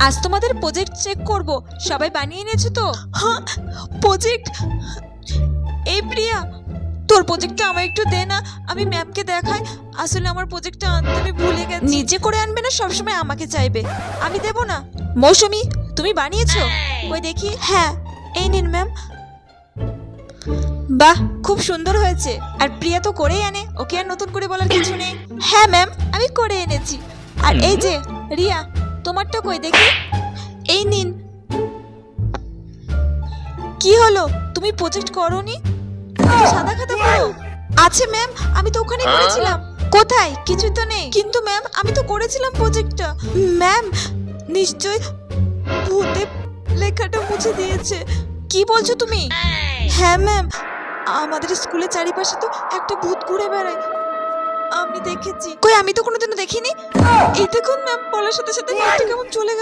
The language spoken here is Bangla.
আজ তোমাদের প্রজেক্ট চেক করব, সবাই বানিয়ে নিয়েছো তো? হ্যাঁ, প্রজেক্ট। এই প্রিয়া, তোর প্রজেক্টটা আমায় একটু দে না, আমি ম্যামকে দেখাই। আসলে আমার প্রজেক্টটা আনতে আমি ভুলে গেছি। নিজে করে আনবে না, সবসময় আমাকে চাইবে। আমি দেব না। মৌসুমী, তুমি বানিয়েছো? ওই দেখি। হ্যাঁ, এই নিন ম্যাম। বাহ, খুব সুন্দর হয়েছে। আর প্রিয়া তো করেই আনে, ওকে আর নতুন করে বলার কিছু নেই। হ্যাঁ ম্যাম, আমি করে এনেছি। আর এই যে রিয়া, তোমারটা কই দেখি। এই নিন। কি হলো, তুমি প্রজেক্ট করোনি? সাদা খাতা করো। আছে ম্যাম, আমি তো ওখানে করেছিলাম। কোথায়? কিছু তো নেই। কিন্তু ম্যাম, আমি তো করেছিলাম প্রজেক্টটা। ম্যাম, নিশ্চয় ভূতে লেখাটা মুছে দিয়েছে। কি বলছো তুমি? হ্যাঁ ম্যাম, আমাদের স্কুলের চারিপাশে তো একটা ভূত ঘুরে বেড়ায়, আমি দেখেছি। কই, আমি তো কোনোদিনও দেখিনি। এই দেখুন ম্যাম, বলার সাথে সাথে ভূতটা কেমন চলে গেল।